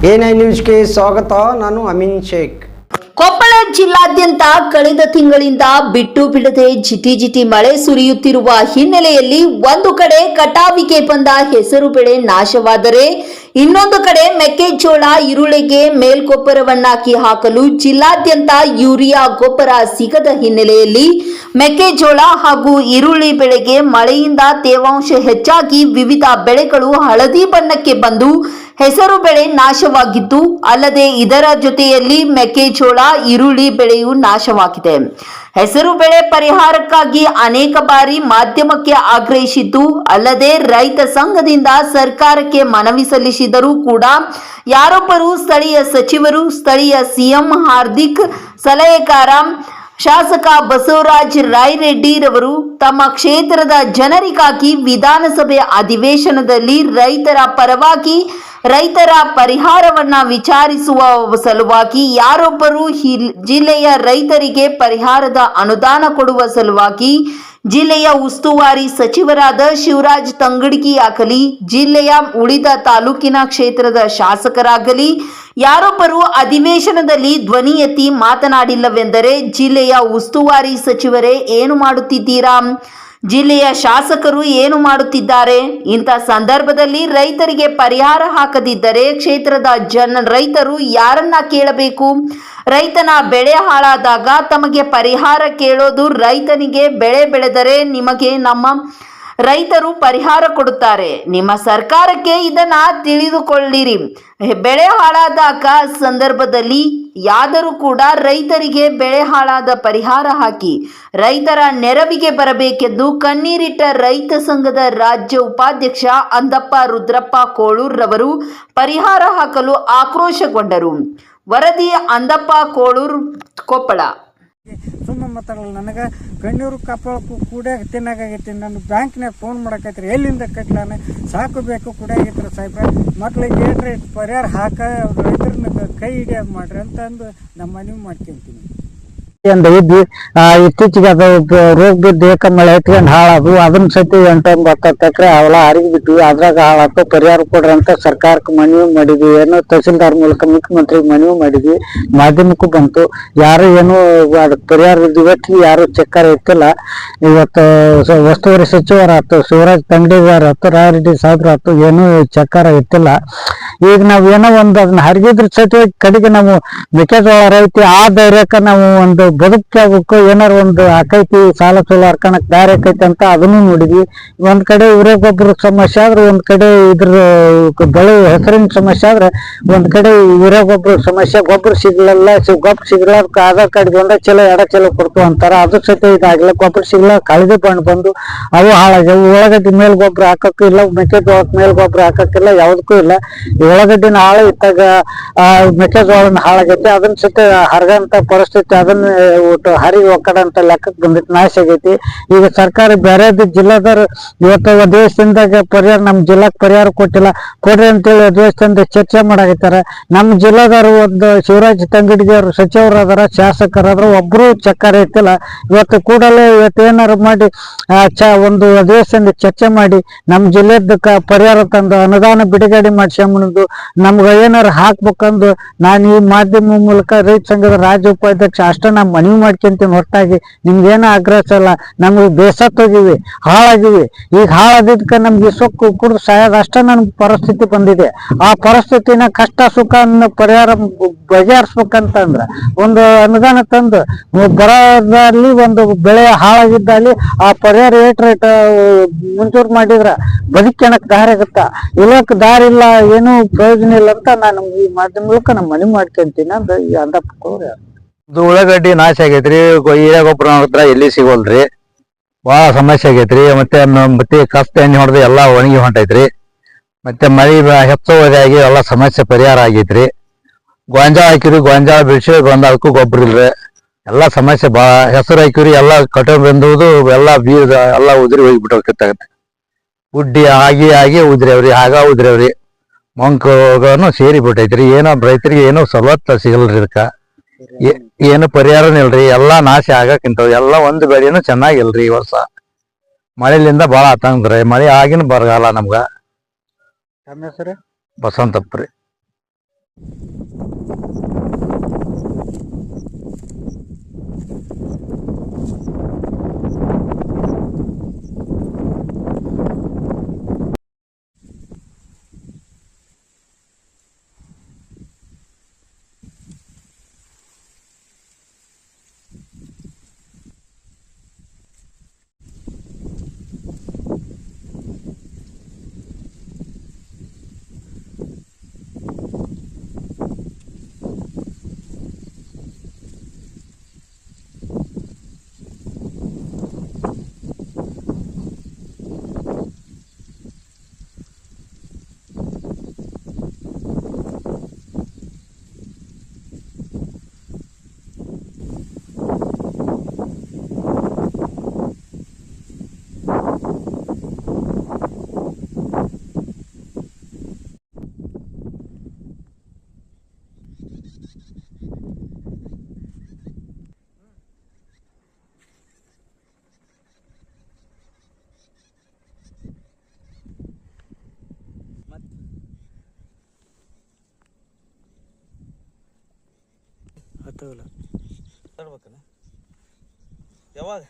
ಎ9 ನ್ಯೂಸ್ಗೆ ಸ್ವಾಗತ. ನಾನು ಅಮೀನ್ ಶೇಖ್. ಕೊಪ್ಪಳ ಜಿಲ್ಲಾದ್ಯಂತ ಕಳೆದ ತಿಂಗಳಿಂದ ಬಿಟ್ಟು ಬಿಡದೆ ಜಿಟಿ ಮಳೆ ಸುರಿಯುತ್ತಿರುವ ಹಿನ್ನೆಲೆಯಲ್ಲಿ ಒಂದು ಕಡೆ ಕಟಾವಿಗೆ ಬಂದ ಹೆಸರು ಬೆಳೆ ನಾಶವಾದರೆ ಇನ್ನೊಂದು ಕಡೆ ಮೆಕ್ಕೆಜೋಳ ಈರುಳ್ಳಿಗೆ ಮೇಲ್ಗೊಬ್ಬರವನ್ನಾಕಿ ಹಾಕಲು ಜಿಲ್ಲಾದ್ಯಂತ ಯೂರಿಯಾ ಗೊಬ್ಬರ ಸಿಗದ ಹಿನ್ನೆಲೆಯಲ್ಲಿ ಮೆಕ್ಕೆಜೋಳ ಹಾಗೂ ಈರುಳ್ಳಿ ಬೆಳೆಗೆ ಮಳೆಯಿಂದ ತೇವಾಂಶ ಹೆಚ್ಚಾಗಿ ವಿವಿಧ ಬೆಳೆಗಳು ಹಳದಿ ಬಣ್ಣಕ್ಕೆ ಬಂದು ಹೆಸರು ಬೆಳೆ ನಾಶವಾಗಿದ್ದು, ಅಲ್ಲದೆ ಇದರ ಜೊತೆಯಲ್ಲಿ ಮೆಕ್ಕೆಜೋಳ ಈರುಳ್ಳಿ ಬೆಳೆಯೂ ನಾಶವಾಗಿದೆ. ಹೆಸರು ಬೆಳೆ ಪರಿಹಾರಕ್ಕಾಗಿ ಅನೇಕ ಬಾರಿ ಮಾಧ್ಯಮಕ್ಕೆ ಆಗ್ರಹಿಸಿದ್ದು, ಅಲ್ಲದೆ ರೈತ ಸಂಘದಿಂದ ಸರ್ಕಾರಕ್ಕೆ ಮನವಿ ಸಲ್ಲಿಸಿದರೂ ಕೂಡ ಯಾರೊಬ್ಬರು ಸ್ಥಳೀಯ ಸಚಿವರು, ಸ್ಥಳೀಯ ಸಿಎಂ ಹಾರ್ದಿಕ್ ಸಲಹೆಗಾರ ಶಾಸಕ ಬಸವರಾಜ ರಾಯರೆಡ್ಡಿರವರು ತಮ್ಮ ಕ್ಷೇತ್ರದ ಜನರಿಗಾಗಿ ವಿಧಾನಸಭೆ ಅಧಿವೇಶನದಲ್ಲಿ ರೈತರ ಪರವಾಗಿ ರೈತರ ಪರಿಹಾರವನ್ನ ವಿಚಾರಿಸುವ ಸಲುವಾಗಿ ಯಾರೊಬ್ಬರು ಜಿಲ್ಲೆಯ ರೈತರಿಗೆ ಪರಿಹಾರದ ಅನುದಾನ ಕೊಡುವ ಸಲುವಾಗಿ ಜಿಲ್ಲೆಯ ಉಸ್ತುವಾರಿ ಸಚಿವರಾದ ಶಿವರಾಜ್ ತಂಗಡಗಿ ಆಗಲಿ, ಜಿಲ್ಲೆಯ ಉಳಿದ ತಾಲೂಕಿನ ಕ್ಷೇತ್ರದ ಶಾಸಕರಾಗಲಿ ಯಾರೊಬ್ಬರು ಅಧಿವೇಶನದಲ್ಲಿ ಧ್ವನಿ ಎತ್ತಿ ಮಾತನಾಡಿಲ್ಲವೆಂದರೆ ಜಿಲ್ಲೆಯ ಉಸ್ತುವಾರಿ ಸಚಿವರೇ ಏನು ಮಾಡುತ್ತಿದ್ದೀರಾ? ಜಿಲ್ಲೆಯ ಶಾಸಕರು ಏನು ಮಾಡುತ್ತಿದ್ದಾರೆ? ಇಂಥ ಸಂದರ್ಭದಲ್ಲಿ ರೈತರಿಗೆ ಪರಿಹಾರ ಹಾಕದಿದ್ದರೆ ಕ್ಷೇತ್ರದ ರೈತರು ಯಾರನ್ನ ಕೇಳಬೇಕು? ರೈತನ ಬೆಳೆ ಹಾಳಾದಾಗ ತಮಗೆ ಪರಿಹಾರ ಕೇಳೋದು, ರೈತನಿಗೆ ಬೆಳೆ ಬೆಳೆದರೆ ನಿಮಗೆ ನಮ್ಮ ರೈತರು ಪರಿಹಾರ ಕೊಡುತ್ತಾರೆ. ನಿಮ್ಮ ಸರ್ಕಾರಕ್ಕೆ ಇದನ್ನ ತಿಳಿದುಕೊಳ್ಳಿರಿ. ಬೆಳೆ ಹಾಳಾದಾಗ ಸಂದರ್ಭದಲ್ಲಿ ಯಾದರೂ ಕೂಡ ರೈತರಿಗೆ ಬೆಳೆ ಹಾಳಾದ ಪರಿಹಾರ ಹಾಕಿ ರೈತರ ನೆರವಿಗೆ ಬರಬೇಕೆಂದು ಕಣ್ಣೀರಿಟ್ಟ ರೈತ ಸಂಘದ ರಾಜ್ಯ ಉಪಾಧ್ಯಕ್ಷ ಅಂದಪ್ಪ ರುದ್ರಪ್ಪ ಕೋಳೂರ್ ರವರು ಪರಿಹಾರ ಹಾಕಲು ಆಕ್ರೋಶಗೊಂಡರು. ವರದಿ ಅಂದಪ್ಪ ಕೋಳೂರ್, ಕೊಪ್ಪಳ. ಸುಮ್ಮನೆ ಮಾತಾಡಲ್ಲ. ನನಗೆ ಕಣ್ಣೂರು ಕಾಪಾಡಕ್ಕೂ ಕೂಡ ತಿನ್ನಾಗೈತಿ. ನಾನು ಬ್ಯಾಂಕ್ನಾಗ ಫೋನ್ ಮಾಡಕೈತ್ರಿ, ಎಲ್ಲಿಂದ ಕಟ್ಲಾನ ಸಾಕು ಬೇಕು ಕೂಡ ಆಗೈತ್ರಿ ಸಾಹೇಬ್ರ. ಮಕ್ಳಿಗೆ ಏನ್ರಿ ಪರಿಹಾರ ಹಾಕ, ರೈತರನ್ನ ಕೈ ಹಿಡಿಯೋದು ಮಾಡ್ರಿ ಅಂತಂದು ನಮ್ಮ ಮನವಿ ಮಾಡ್ಕೊಂತೀನಿ. ಇದ್ವಿ ಇತ್ತೀಚೆಗೆ ಅದು ರೋಗ ಬಿದ್ದು ಏಕ ಮಳೆ ಎತ್ಕೊಂಡು ಹಾಳಾದು, ಅದನ್ನ ಸತಿ 8-10 ಎಕರೆ ಅವೆಲ್ಲ ಹರಿಗಿ ಬಿಟ್ವಿ. ಅದ್ರಾಗ ಹಾಳಾತು, ಪರಿಹಾರ ಕೊಡ್ರಿ ಅಂತ ಸರ್ಕಾರಕ್ಕೆ ಮನವಿ ಮಾಡಿದ್ವಿ. ಏನೋ ತಹಸೀಲ್ದಾರ್ ಮೂಲಕ ಮುಖ್ಯಮಂತ್ರಿಗೆ ಮನವಿ ಮಾಡಿದ್ವಿ. ಮಾಧ್ಯಮಕ್ಕೂ ಬಂತು, ಯಾರು ಏನು ಅದಕ್ಕೆ ಪರಿಹಾರ ಇವತ್ತಿಗೆ ಯಾರು ಚೆಕ್ಕರ್ ಇತ್ತಿಲ್ಲ. ಇವತ್ತು ಉಸ್ತುವಾರಿ ಸಚಿವರಾಯ್ತು, ಶಿವರಾಜ್ ತಂಗಡಿಗಾರ ಆಯ್ತು, ರಾಯರೆಡ್ಡಿ ಸಾಹೇಬ್ರ ಆಯ್ತು, ಏನೂ ಚೆಕ್ಕರ ಇತ್ತಿಲ್ಲ. ಈಗ ನಾವ್ ಏನೋ ಒಂದು ಅದನ್ನ ಹರಿಗಿದ್ರ ಸತಿ ಕಡೆಗೆ ನಾವು ಮೆಕ್ಕೆಜೋಳ ರೈತಿ ಆ ಧೈರ್ಯಕ್ಕೆ ನಾವು ಒಂದು ಬದುಕಬೇಕು, ಏನಾರ ಒಂದು ಆಕೈತಿ, ಸಾಲ ಹರ್ಕಣಕ್ ದಾರಿ ಆಕೈತಿ ಅಂತ ಅದನ್ನು ನೋಡಿದ್ವಿ. ಒಂದ್ ಕಡೆ ಯೂರಿಯಾ ಗೊಬ್ಬರ ಸಮಸ್ಯೆ ಆದ್ರೆ, ಒಂದ್ ಕಡೆ ಇದ್ರ ಬೆಳೆ ಹೆಸರಿನ ಸಮಸ್ಯೆ ಆದ್ರೆ, ಒಂದ್ ಕಡೆ ಯೂರಿಯಾ ಗೊಬ್ಬರ ಸಮಸ್ಯೆ, ಗೊಬ್ಬರ ಸಿಗ್ಲಿಲ್ಲ. ಗೊಬ್ಬರ ಸಿಗ್ಲ ಆಧಾರ್ ಕಾರ್ಡ್ ಬಂದ ಚಲೋ ಎಡ ಚಲೋ ಕೊಡ್ತು ಅಂತಾರ, ಅದ್ರ ಸತಿ ಇದಾಗಿಲ್ಲ. ಗೊಬ್ಬರ ಸಿಗ್ಲ ಕಳದಿ ಬಣ್ಣ ಬಂದು ಅವು ಹಾಳಾಗ್ಯಾವ. ಉಳ್ಳಾಗಡ್ಡಿ ಮೇಲ್ ಗೊಬ್ಬರ ಹಾಕಕ್ಕೂ ಇಲ್ಲ, ಮೆಕ್ಕೆಜೋಳಕ್ ಮೇಲ್ ಗೊಬ್ಬರ ಹಾಕಕ್ಕಿಲ್ಲ, ಯಾವ್ದಕ್ಕೂ ಇಲ್ಲ. ಉಳ್ಳಾಗಡ್ಡಿನ ಹಾಳು ಇತ್ತಾಗ ಮೆಕ್ಕೆಜೋಳನ ಹಾಳಾಗೈತಿ. ಅದನ್ನ ಸತಿ ಹರಗಂತ ಪರಿಸ್ಥಿತಿ, ಅದನ್ನ ಹರಿಗೆ ಒಕ್ಕಡಂತ ಲೆಕ್ಕಕ್ಕೆ ಬಂದಿತ್ತು, ನಾಶ ಆಗೈತಿ. ಈಗ ಸರ್ಕಾರ ಬೇರೆ ಜಿಲ್ಲಾದವ್ರು ಇವತ್ತು ಅಧಿವೇಶನದಾಗ ಪರಿಹಾರ ನಮ್ಮ ಜಿಲ್ಲಾಕ್ ಪರಿಹಾರ ಕೊಟ್ಟಿಲ್ಲ, ಕೊಡ್ರಿ ಅಂತೇಳಿ ಅಧಿವೇಶನದ ಚರ್ಚೆ ಮಾಡಾಕತ್ತಾರ. ನಮ್ಮ ಜಿಲ್ಲಾದವ್ರು ಒಂದು ಶಿವರಾಜ್ ತಂಗಡಗಿ ಅವರು ಸಚಿವರಾದಾರ, ಶಾಸಕರಾದ್ರ, ಒಬ್ರು ಚಕ್ಕರ ಐತಿಲ್ಲ. ಇವತ್ತು ಕೂಡಲೇ ಇವತ್ತು ಏನಾರು ಮಾಡಿ ಒಂದು ಅಧಿವೇಶನದ ಚರ್ಚೆ ಮಾಡಿ ನಮ್ಮ ಜಿಲ್ಲೆದಕ್ಕ ಪರಿಹಾರ ತಂದು ಅನುದಾನ ಬಿಡುಗಡೆ ಮಾಡಿಸ್ಕೊಂಬಂದು ನಮ್ಗೆ ಏನಾರು ಹಾಕ್ಬೇಕಂದು ನಾನು ಈ ಮಾಧ್ಯಮ ಮೂಲಕ ರೈತ ಸಂಘದ ರಾಜ್ಯ ಉಪಾಧ್ಯಕ್ಷ ಅಷ್ಟೇ ನಾವು ಮನವಿ ಮಾಡ್ಕೊಂತೀನಿ. ಹೊರತಾಗಿ ನಿಮ್ಗೇನೋ ಆಗ್ರಹಿಸಲ್ಲ. ನಮ್ಗೆ ಬೇಸತ್ತೋಗಿವಿ, ಹಾಳಾಗಿವಿ. ಈಗ ಹಾಳಾದಿದ್ದಕ್ಕೆ ನಮ್ಗೆ ಸೊಕ್ಕು ಕುಡಿದು ಸಾಯೋದು ಅಷ್ಟೇ ನನ್ಗೆ ಪರಿಸ್ಥಿತಿ ಬಂದಿದೆ. ಆ ಪರಿಸ್ಥಿತಿನ ಕಷ್ಟ ಸುಖ ಪರಿಹಾರ ಬಗೆಹರಿಸ್ಬೇಕಂತಂದ್ರ ಒಂದು ಅನುದಾನ ತಂದು ಬರೋದಲ್ಲಿ ಒಂದು ಬೆಳೆ ಹಾಳಾಗಿದ್ದಲ್ಲಿ ಆ ಪರಿಹಾರ ರೇಟ್ ಮುಂಚೂರು ಮಾಡಿದ್ರ ಬದುಕಣಕ್ ದಾರಿ ಆಗುತ್ತ. ಇಲ್ಲಕ್ಕೆ ದಾರಿ ಇಲ್ಲ, ಏನು ಪ್ರಯೋಜನ ಇಲ್ಲ ಅಂತ ನಾನು ಈ ಮಾಧ್ಯಮ ಮೂಲಕ ನಮ್ಮ ಮನವಿ ಮಾಡ್ಕೊಂತೀನಿ ಅಂತ ಅಂದಪ್ಪ. ಉಳ್ಳಾಗಡ್ಡಿ ನಾಶ ಆಗೈತ್ರಿ, ಹೀರೆ ಗೊಬ್ಬರ ನೋಡಿದ್ರ ಎಲ್ಲಿ ಸಿಗೋಲ್ರಿ, ಬಹಳ ಸಮಸ್ಯೆ ಆಗೈತ್ರಿ. ಮತ್ತೆ ಕಷ್ಟ ಎಣ್ಣೆ ಹೊಡೆದು ಎಲ್ಲಾ ಒಣಗಿ ಹೊಂಟೈತ್ರಿ. ಮತ್ತೆ ಮಳಿ ಹೆಚ್ಚೋದಾಗಿ ಎಲ್ಲಾ ಸಮಸ್ಯೆ ಪರಿಹಾರ ಆಗೈತ್ರಿ. ಗೋಂಜಾಳ ಹಾಕಿರಿ, ಗೋಂಜಾಳ ಬಿಡಿಸಿ ಗೊಂಜಾಳಕ್ಕೂ ಗೊಬ್ಬರ ಇಲ್ರಿ, ಎಲ್ಲಾ ಸಮಸ್ಯೆ ಬಾಳ. ಹೆಸರು ಹಾಕಿರಿ, ಎಲ್ಲಾ ಕಟ ಬಂದುವುದು, ಎಲ್ಲಾ ಬೀಜ ಎಲ್ಲಾ ಉದ್ರಿ ಹೋಗಿಬಿಟ್ಟೋಗತ್ತೆ. ಉಡ್ಡಿ ಆಗಿ ಉದ್ರೇವ್ರಿ, ಆಗ ಉದ್ರೇವ್ರಿ, ಮಂಕನು ಸೇರಿ ಬಿಟ್ಟೈತ್ರಿ. ಏನೋ ರೈತರಿಗೆ ಏನೋ ಸವಲತ್ತು ಸಿಗಲ್ರಿ. ಇದಕ್ಕ ಏನು ಪರಿಹಾರನ ಇಲ್ರಿ, ಎಲ್ಲಾ ನಾಶ ಆಗಕ್ಕಿಂತ ಎಲ್ಲಾ ಒಂದು ಬೆಳೆನೂ ಚೆನ್ನಾಗಿಲ್ರಿ. ಈ ವರ್ಷ ಮಳೆಲಿಂದ ಬಾಳ ಆತಂದ್ರಿ, ಮಳೆ ಆಗಿನ ಬರಗಾಲ ನಮ್ಗ. ನಮ್ಮ ಹೆಸರು ಬಸವಂತಪ್ಪ ರೀ. ಹತ್ತವಲ್ಲ ಯಾವಾಗ